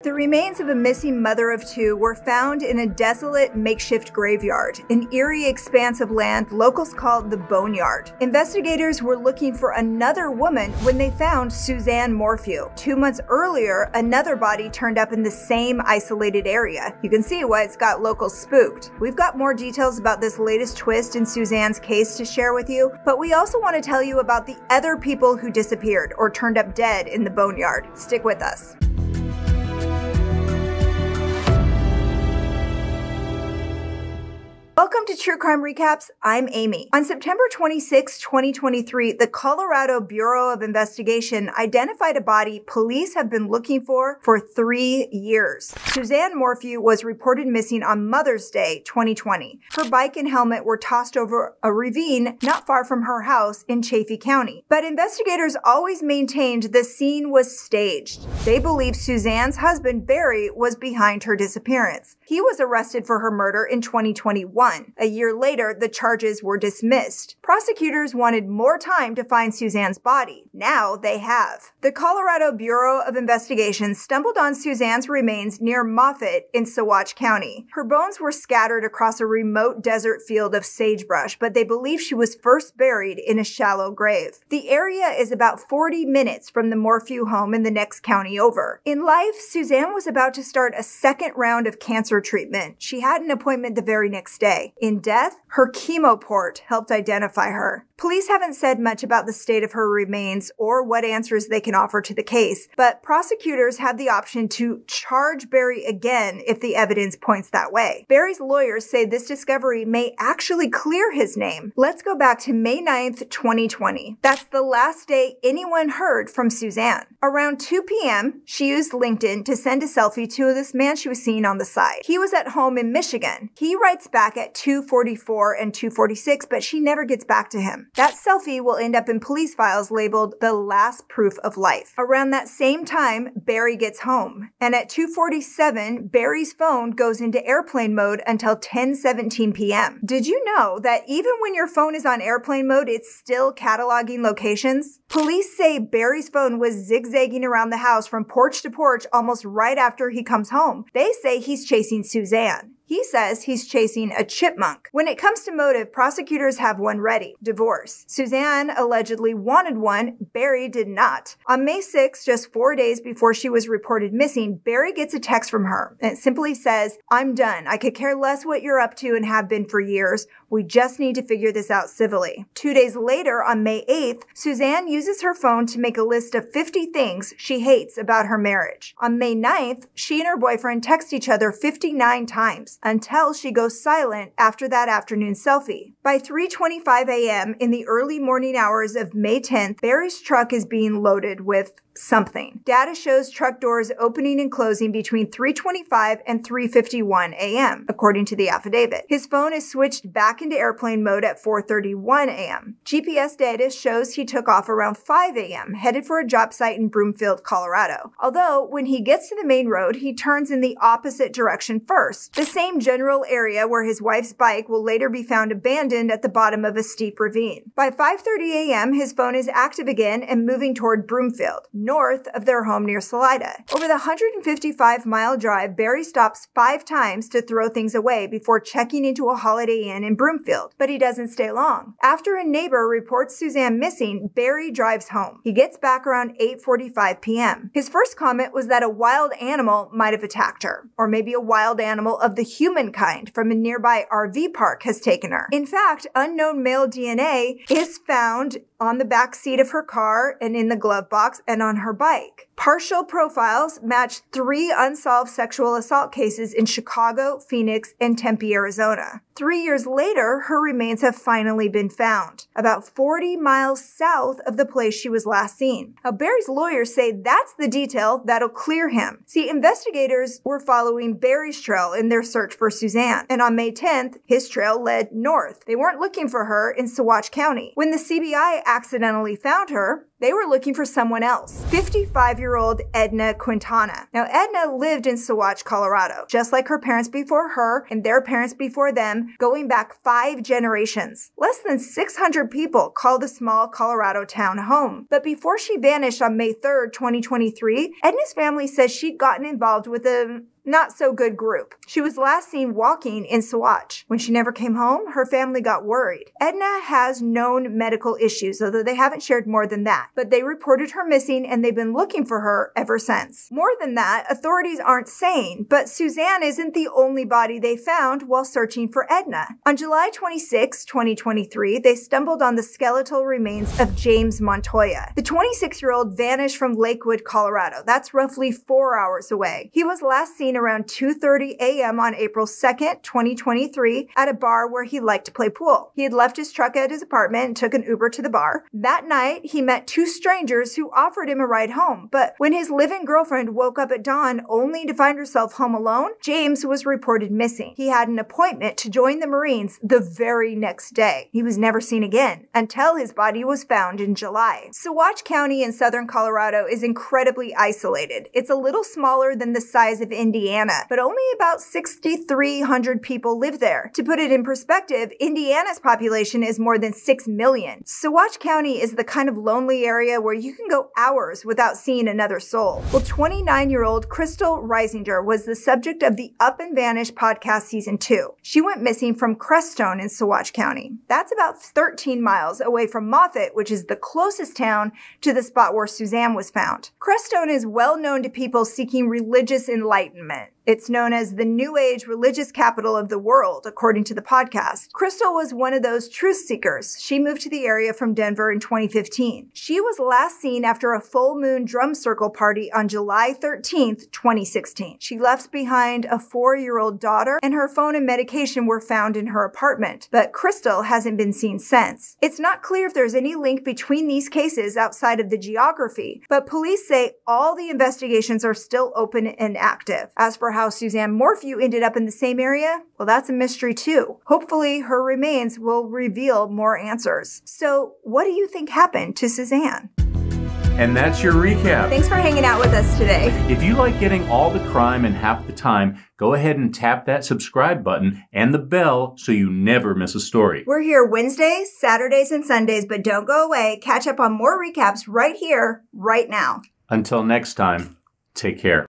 The remains of a missing mother of two were found in a desolate makeshift graveyard, an eerie expanse of land locals called the Boneyard. Investigators were looking for another woman when they found Suzanne Morphew. 2 months earlier, another body turned up in the same isolated area. You can see why it's got locals spooked. We've got more details about this latest twist in Suzanne's case to share with you, but we also want to tell you about the other people who disappeared or turned up dead in the Boneyard. Stick with us. Welcome to True Crime Recaps. I'm Amy. On September 26, 2023, the Colorado Bureau of Investigation identified a body police have been looking for 3 years. Suzanne Morphew was reported missing on Mother's Day, 2020. Her bike and helmet were tossed over a ravine not far from her house in Chaffee County. But investigators always maintained the scene was staged. They believe Suzanne's husband, Barry, was behind her disappearance. He was arrested for her murder in 2021. A year later, the charges were dismissed. Prosecutors wanted more time to find Suzanne's body. Now they have. The Colorado Bureau of Investigation stumbled on Suzanne's remains near Moffett in Saguache County. Her bones were scattered across a remote desert field of sagebrush, but they believe she was first buried in a shallow grave. The area is about 40 minutes from the Morphew home in the next county over. In life, Suzanne was about to start a second round of cancer treatment. She had an appointment the very next day. In death, her chemo port helped identify her. Police haven't said much about the state of her remains or what answers they can offer to the case, but prosecutors have the option to charge Barry again if the evidence points that way. Barry's lawyers say this discovery may actually clear his name. Let's go back to May 9th, 2020. That's the last day anyone heard from Suzanne. Around 2 p.m., she used LinkedIn to send a selfie to this man she was seeing on the side. He was at home in Michigan. He writes back at 2:44 and 2:46, but she never gets back to him. That selfie will end up in police files labeled the last proof of life. Around that same time, Barry gets home. And at 2:47, Barry's phone goes into airplane mode until 10:17 p.m. Did you know that even when your phone is on airplane mode, it's still cataloging locations? Police say Barry's phone was zigzagging around the house from porch to porch almost right after he comes home. They say he's chasing Suzanne. He says he's chasing a chipmunk. When it comes to motive, prosecutors have one ready: divorce. Suzanne allegedly wanted one. Barry did not. On May 6, just 4 days before she was reported missing, Barry gets a text from her. And it simply says, "I'm done. I could care less what you're up to and have been for years. We just need to figure this out civilly." 2 days later, on May 8th, Suzanne uses her phone to make a list of 50 things she hates about her marriage. On May 9th, she and her boyfriend text each other 59 times. Until she goes silent after that afternoon selfie. By 3:25 a.m. in the early morning hours of May 10th, Barry's truck is being loaded with something. Data shows truck doors opening and closing between 3:25 and 3:51 a.m., according to the affidavit. His phone is switched back into airplane mode at 4:31 a.m. GPS data shows he took off around 5 a.m., headed for a job site in Broomfield, Colorado. Although, when he gets to the main road, he turns in the opposite direction first, the same general area where his wife's bike will later be found abandoned at the bottom of a steep ravine. By 5:30 a.m., his phone is active again and moving toward Broomfield, north of their home near Salida. Over the 155-mile drive, Barry stops 5 times to throw things away before checking into a Holiday Inn in Broomfield, but he doesn't stay long. After a neighbor reports Suzanne missing, Barry drives home. He gets back around 8:45 p.m. His first comment was that a wild animal might have attacked her, or maybe a wild animal of the humankind from a nearby RV park has taken her. In fact, unknown male DNA is found on the back seat of her car and in the glove box and on her bike. Partial profiles match 3 unsolved sexual assault cases in Chicago, Phoenix, and Tempe, Arizona. 3 years later, her remains have finally been found, about 40 miles south of the place she was last seen. Now, Barry's lawyers say that's the detail that'll clear him. See, investigators were following Barry's trail in their search for Suzanne, and on May 10th, his trail led north. They weren't looking for her in Saguache County. When the CBI accidentally found her, They were looking for someone else, 55-year-old Edna Quintana. Now, Edna lived in Saguache, Colorado, just like her parents before her and their parents before them, going back 5 generations. Less than 600 people call the small Colorado town home. But before she vanished on May 3rd, 2023, Edna's family says she'd gotten involved with a not so good group. She was last seen walking in Saguache. When she never came home, her family got worried. Edna has known medical issues, although they haven't shared more than that. But they reported her missing and they've been looking for her ever since. More than that, authorities aren't saying, but Suzanne isn't the only body they found while searching for Edna. On July 26, 2023, they stumbled on the skeletal remains of James Montoya. The 26-year-old vanished from Lakewood, Colorado. That's roughly 4 hours away. He was last seen around 2:30 a.m. on April 2nd, 2023 at a bar where he liked to play pool. He had left his truck at his apartment and took an Uber to the bar. That night, he met 2 strangers who offered him a ride home, but when his live-in girlfriend woke up at dawn only to find herself home alone, James was reported missing. He had an appointment to join the Marines the very next day. He was never seen again until his body was found in July. Saguache County in southern Colorado is incredibly isolated. It's a little smaller than the size of Indiana, but only about 6,300 people live there. To put it in perspective, Indiana's population is more than 6 million. Saguache County is the kind of lonely area where you can go hours without seeing another soul. Well, 29-year-old Crystal Reisinger was the subject of the Up and Vanish podcast season 2. She went missing from Crestone in Saguache County. That's about 13 miles away from Moffett, which is the closest town to the spot where Suzanne was found. Crestone is well known to people seeking religious enlightenment. It's known as the New Age religious capital of the world, according to the podcast. Crystal was one of those truth seekers. She moved to the area from Denver in 2015. She was last seen after a full moon drum circle party on July 13th, 2016. She left behind a 4-year-old daughter, and her phone and medication were found in her apartment. But Crystal hasn't been seen since. It's not clear if there's any link between these cases outside of the geography, but police say all the investigations are still open and active. As for how Suzanne Morphew ended up in the same area, well, that's a mystery too. Hopefully her remains will reveal more answers. So what do you think happened to Suzanne? And that's your recap. Thanks for hanging out with us today. If you like getting all the crime in half the time, go ahead and tap that subscribe button and the bell so you never miss a story. We're here Wednesdays, Saturdays, and Sundays, but don't go away. Catch up on more recaps right here, right now. Until next time, take care.